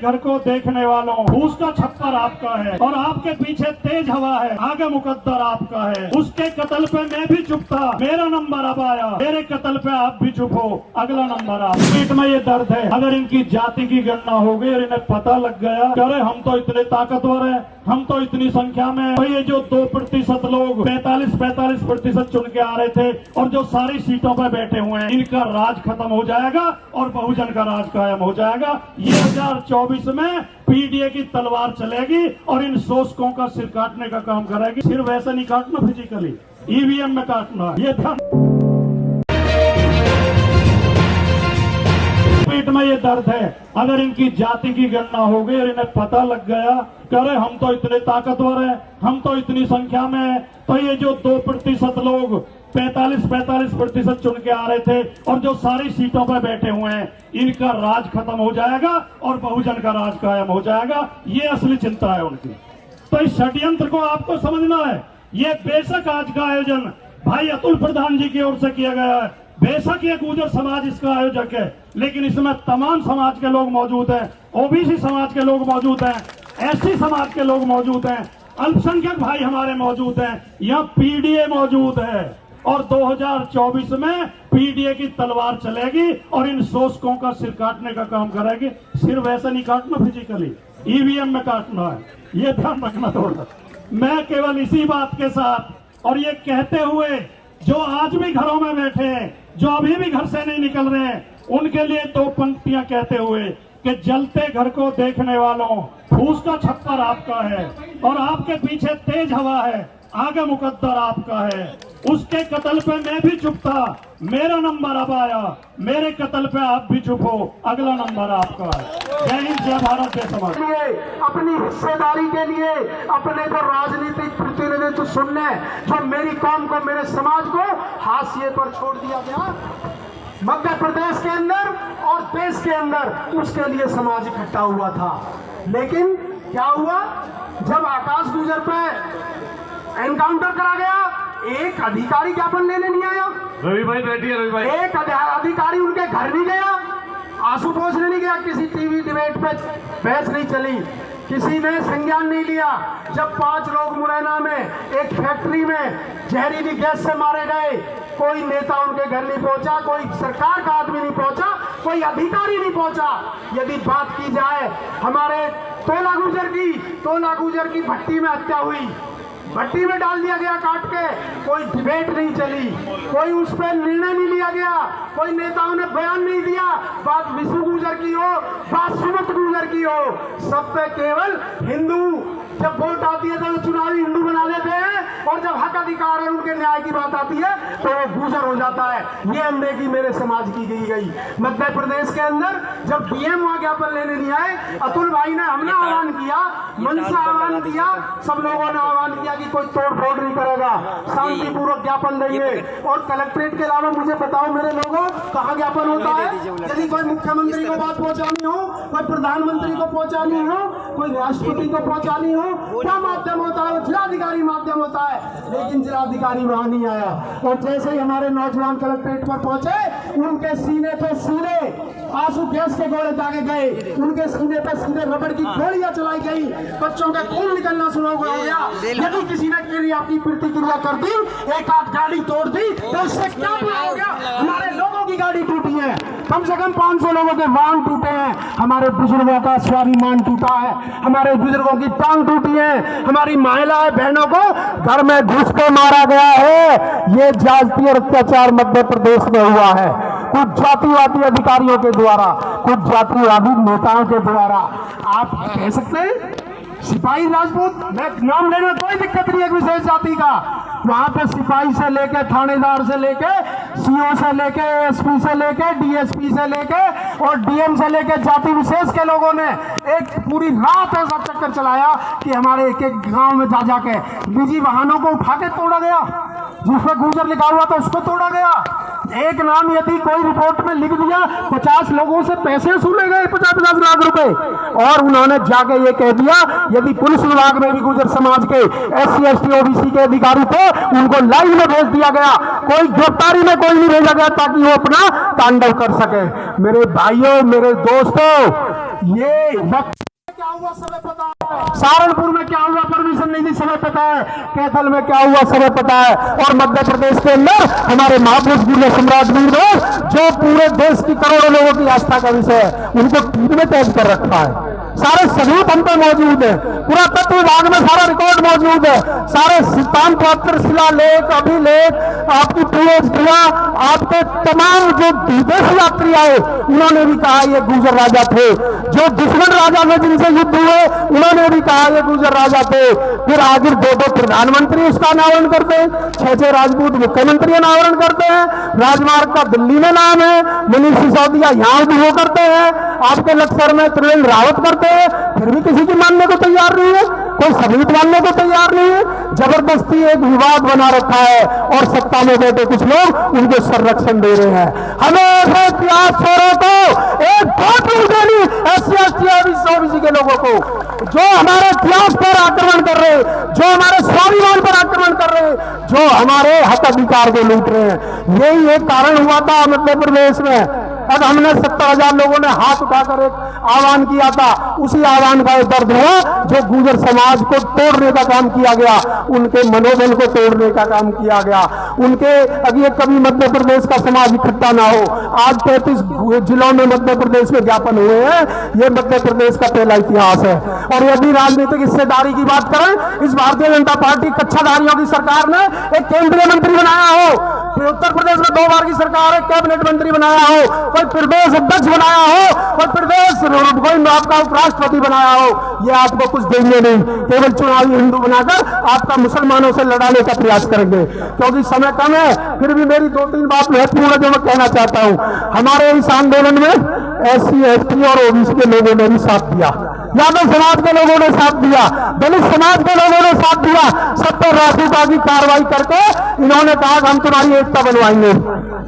घर को देखने वालों, फूस का छप्पर आपका है और आपके पीछे तेज हवा है, आगे मुकद्दर आपका है। उसके कत्ल पे मैं भी चुप था, मेरा नंबर अब आया, मेरे कत्ल पे आप भी चुप हो, अगला नंबर आप। पेट में ये दर्द है, अगर इनकी जाति की गणना हो गई और इन्हें पता लग गया कि अरे हम तो इतने ताकतवर हैं, हम तो इतनी संख्या में, तो ये जो 2% लोग 45% चुन के आ रहे थे और जो सारी सीटों पर बैठे हुए हैं, इनका राज खत्म हो जाएगा और बहुजन का राज कायम हो जाएगा। ये 2024 में पीडीए की तलवार चलेगी और इन शोषकों का सिर काटने का काम करेगी। सिर वैसे नहीं काटना, फिजिकली ईवीएम में काटना। ये ध्यान। पेट में ये दर्द है, अगर इनकी जाति की गणना हो गई और इन्हें पता लग गया कि अरे हम तो इतने ताकतवर हैं, हम तो इतनी संख्या में हैं, तो ये जो 2% लोग 45% चुन के आ रहे थे और जो सारी सीटों पर बैठे हुए हैं, इनका राज खत्म हो जाएगा और बहुजन का राज कायम हो जाएगा। ये असली चिंता है उनकी। तो इस षड्यंत्र को आपको समझना है। ये बेशक आज का आयोजन भाई अतुल प्रधान जी की ओर से किया गया है, बेशक ये गुर्जर समाज इसका आयोजक है, लेकिन इसमें तमाम समाज के लोग मौजूद हैं, ओबीसी समाज के लोग मौजूद हैं, एससी समाज के लोग मौजूद हैं, अल्पसंख्यक भाई हमारे मौजूद हैं, यहाँ पीडीए मौजूद है और 2024 में पीडीए की तलवार चलेगी और इन शोषकों का सिर काटने का काम करेगी। सिर वैसे नहीं काटना, फिजिकली ईवीएम में काटना है। ये ध्यान रखना थोड़ा। मैं केवल इसी बात के साथ और ये कहते हुए जो आज भी घरों में बैठे हैं, जो अभी भी घर से नहीं निकल रहे हैं, उनके लिए 2 पंक्तियां कहते हुए कि जलते घर को देखने वालों, फूस का छप्पर आपका है और आपके पीछे तेज हवा है, आगे मुकद्दर आपका है। उसके कत्ल पे मैं भी चुप था, मेरा नंबर अब आया, मेरे कत्ल पे आप भी चुप हो, अगला नंबर आपका है। जय हिंद, जय भारत, जय समाज। अपनी हिस्सेदारी के लिए अपने को राजनीतिक प्रतिनिधित्व सुनने, जो मेरी कौम को, मेरे समाज को हाशिए पर छोड़ दिया गया मध्य प्रदेश के अंदर और देश के अंदर, उसके लिए समाज इकट्ठा हुआ था। लेकिन क्या हुआ, जब आकाश गुर्जर पे एनकाउंटर करा गया, एक अधिकारी ज्ञापन लेने नहीं आया। रवि भाई बैठिए, रवि भाई। एक अधिकारी उनके घर नहीं गया, आशुतोष ने नहीं गया, किसी टीवी डिबेट पे बहस नहीं चली, किसी ने संज्ञान नहीं लिया। जब 5 लोग मुरैना में एक फैक्ट्री में जहरीली गैस से मारे गए, कोई नेता उनके घर नहीं पहुंचा, कोई सरकार का आदमी नहीं पहुंचा, कोई अधिकारी नहीं पहुंचा। यदि बात की जाए हमारे तोला गुर्जर की भट्टी में हत्या हुई, भट्टी में डाल दिया गया काट के, कोई डिबेट नहीं चली, कोई उस पर निर्णय नहीं लिया गया, कोई नेताओं ने बयान नहीं दिया। बात विष्णु गुर्जर की हो, बात सुमत गुर्जर की हो, सब पे केवल हिंदू, जब वोट आती है तो चुनावी हिंदू बना देते हैं और जब हक अधिकार है, उनके न्याय की बात आती है तो वो गुर्जर हो जाता है। ये अनदेखी मेरे समाज की गई। मध्य प्रदेश के अंदर जब डीएम वहां ज्ञापन लेने नहीं आए, अतुल भाई ने, हमने आह्वान किया, मन से आह्वान किया, सब लोगों ने आह्वान किया कि कोई तोड़ फोड़ नहीं करेगा, शांतिपूर्वक ज्ञापन देंगे। और कलेक्ट्रेट के अलावा मुझे बताओ मेरे लोगों, कहाँ ज्ञापन होता है? यदि कोई मुख्यमंत्री को बात पहुंचानी हो, कोई प्रधानमंत्री को पहुंचानी हो, कोई राष्ट्रपति को पहुंचानी हो, क्या माध्यम होता है? जिलाधिकारी माध्यम होता है। लेकिन जिलाधिकारी वहां नहीं आया और जैसे ही हमारे नौजवान कलेक्ट्रेट पर पहुंचे, उनके सीने पे सीधे आंसू गैस के गोले दागे गए, उनके सीने पे सीधे रबड़ की गोलियां चलाई गई, बच्चों का खून निकलना शुरू हो गया। यदि किसी ने क्रिया की प्रतिक्रिया कर दी, एक आध गाड़ी तोड़ दी, तो उससे क्या बुरा हो गया? हमारे लोगों की गाड़ी टूटी है, कम से कम 500 लोगों के वाहन टूटे हैं, हमारे बुजुर्गों का स्वाभिमान टूटा है, हमारे बुजुर्गों की टांग टूटी है, हमारी महिलाएं बहनों को घर में घुस के मारा गया है। ये जातीय अत्याचार मध्य प्रदेश में हुआ है, कुछ जातिवादी अधिकारियों के द्वारा, कुछ जातिवादी नेताओं के द्वारा। आप कह सकते हैं सिपाही राजपूत, मैं नाम लेने में कोई दिक्कत नहीं है विशेष जाति का, वहां पे सिपाही से लेके, थानेदार से लेके, सीओ से लेके, एसपी से लेके, डीएसपी से लेके और डीएम से लेके, जाति विशेष के लोगों ने एक पूरी रात ऐसा चक्कर चलाया कि हमारे एक एक गांव में जा जाके निजी वाहनों को उठा के तोड़ा गया, जिसमें गुर्जर लिखा हुआ था उसको तोड़ा गया। एक नाम यदि कोई रिपोर्ट में लिख दिया, 50 लोगों से पैसे वसूले गए, 50-50 लाख रुपए, और उन्होंने जाके ये कह दिया यदि पुलिस विभाग में भी गुर्जर समाज के SC ST OBC के अधिकारी थे, उनको लाइन में भेज दिया गया, कोई गिरफ्तारी में कोई नहीं भेजा गया ताकि वो अपना तांडव कर सके। मेरे भाइयों, मेरे दोस्तों, ये वक्त हुआ सबे पता है, सहारनपुर में क्या हुआ परमिशन नहीं दी सबे पता है, कैथल में क्या हुआ सबे पता है, और मध्य प्रदेश के अंदर हमारे महापुरुष गुरु सम्राट वीरभद्र जो पूरे देश की करोड़ों लोगों की आस्था का विषय है, उनको टीम में कैद कर रखा है। सारे सबूत हम पे मौजूद है, पुरातत्व विभाग में सारा रिकॉर्ड मौजूद है, सारे सिद्धांत पत्र, शिलालेख, अभिलेख, आपकी पीएचडियां, आपके तमाम जो विदेशी यात्री आए उन्होंने भी कहा ये गुर्जर राजा थे, जो दुश्मन राजा थे जिनसे युद्ध हुए उन्होंने भी कहा ये गुर्जर राजा थे। फिर आखिर दो प्रधानमंत्री उसका अनावरण करते हैं, 6 राजपूत मुख्यमंत्री अनावरण करते हैं, राजमार्ग का दिल्ली में नाम है, मनीष सिसोदिया यहाँ भी वो करते हैं, आपके लक्सर में त्रिवेंद्र रावत करते हैं, फिर भी किसी की मानने को तैयार नहीं है, कोई सबूत मानने को तैयार नहीं है। जबरदस्ती एक विवाद बना रखा है और सत्ता में बैठे कुछ लोग उनको संरक्षण दे रहे हैं। हमें ऐसे इतिहास छोरों को एक वोट नहीं देनी, SC ST OBC के लोगों को जो हमारे इतिहास पर आक्रमण कर रहे, जो हमारे स्वाभिमान पर आक्रमण कर रहे, जो हमारे हक अधिकार को लूट रहे हैं। यही एक कारण हुआ था मध्य प्रदेश में। अब हमने 70,000 लोगों ने हाथ उठाकर एक आह्वान किया था, उसी आह्वान का एक दर्द हुआ जो गुर्जर समाज को तोड़ने का काम किया गया, उनके मनोबल को तोड़ने का काम किया गया, उनके अभी कभी मध्य प्रदेश का समाज इकट्ठा ना हो। आज 33 जिलों में मध्य प्रदेश में ज्ञापन हुए हैं, ये मध्य प्रदेश का पहला इतिहास है। और यदि राजनीतिक हिस्सेदारी की बात करें, इस भारतीय जनता पार्टी कच्छाधारियों की सरकार ने एक केंद्रीय मंत्री बनाया हो, फिर उत्तर प्रदेश में 2 बार की सरकार है कैबिनेट मंत्री बनाया हो, कोई प्रदेश अध्यक्ष बनाया हो, कोई प्रदेश कोई आपका उपराष्ट्रपति बनाया हो, ये आपको कुछ देंगे नहीं, केवल चुनावी हिंदू बनाकर आपका मुसलमानों से लड़ाने का प्रयास करेंगे। क्योंकि समय कम है, फिर भी मेरी 2-3 बात महत्वपूर्ण है जो मैं कहना चाहता हूं। हमारे इस आंदोलन में SC ST और OBC के लोगों ने भी साथ दिया, यादव समाज के लोगों ने साथ दिया, दलित समाज के लोगों ने साथ दिया। 70 रासुका की कार्रवाई करके इन्होंने कहा कि हम तुम्हारी एकता बनवाएंगे,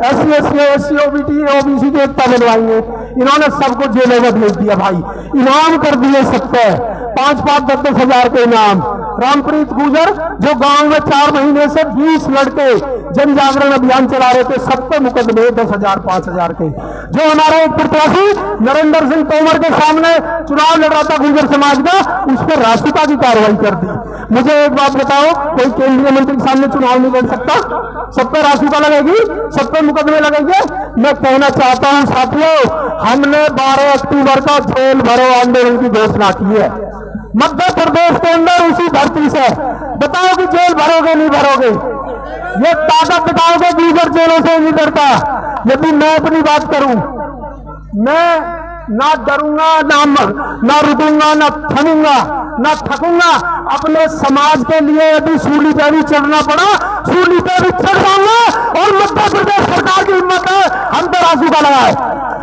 SC ST OBC की एकता बनवाएंगे। इन्होंने सबको जेलों में भेज दिया भाई, इनाम कर दिए सबको, 5-5, 10-10 हजार के इनाम। रामप्रीत गुर्जर जो गांव में 4 महीने से 20 लड़के जन जागरण अभियान चला रहे थे, सब पे मुकदमे 10,000, 5,000 के। जो हमारा एक प्रत्याशी नरेंद्र सिंह तोमर के सामने चुनाव लड़ रहा था गुर्जर समाज का, उस पर रासुका की कार्रवाई कर दी। मुझे एक बात बताओ, कोई केंद्रीय मंत्री के सामने चुनाव नहीं लड़ सकता? सब पे रासुका लगेगी, सब पे मुकदमे लगेंगे। मैं कहना चाहता हूं साथियों, हमने 12 अक्टूबर का जेल भरो आंदोलन की घोषणा की है मध्य प्रदेश के अंदर, उसी धरती से। बताओ कि जेल भरोगे नहीं भरोगे? ये ताकत दिखाओगे गुर्जर जेलों से नहीं डरता। यदि मैं अपनी बात करूं, मैं ना डरूंगा, ना रुकूंगा, ना थमूंगा, ना थकूंगा। अपने समाज के लिए यदि सूली पे भी चढ़ना पड़ा, सूली पे भी चढ़ जाऊंगा। और मध्य प्रदेश सरकार की हिम्मत है, हम तो रासुका लगाए,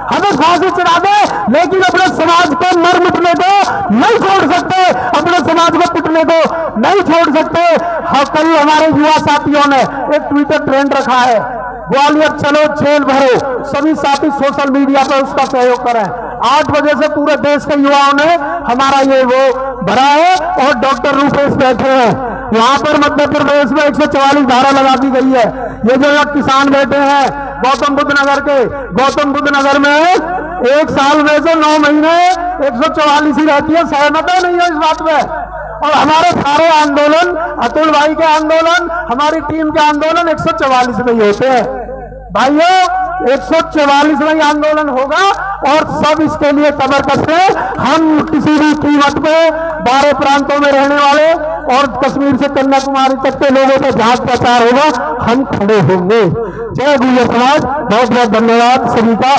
हमें फांसी चढ़ा दे, लेकिन अपने समाज को मर मिटने को नहीं छोड़ सकते, अपने समाज को पिटने को नहीं छोड़ सकते। कल हमारे युवा साथियों ने एक ट्विटर ट्रेंड रखा है, ग्वालियर चलो जेल भरो। सभी साथी सोशल मीडिया पर उसका सहयोग करें। 8 बजे से पूरे देश के युवाओं ने हमारा ये वो भरा है और डॉक्टर रूपेश बैठे हैं। वहां पर मध्य प्रदेश में 144 धारा लगा दी गई है। ये जो किसान बैठे हैं गौतम बुद्ध नगर के, गौतम बुद्ध नगर में 1 साल में से 9 महीने 144 ही रहती है। सहमत है नहीं है इस बात में? और हमारे सारे आंदोलन, अतुल भाई के आंदोलन, हमारी टीम के आंदोलन 144 में ही होते हैं भाइयों। 144 में आंदोलन होगा और सब इसके लिए कमर कसते। हम किसी भी कीमत पे 12 प्रांतों में रहने वाले और कश्मीर से कन्याकुमारी तक के लोगों का जहां प्रचार होगा, हम खड़े होंगे। जय गुर्जर समाज, बहुत बहुत धन्यवाद सभी का।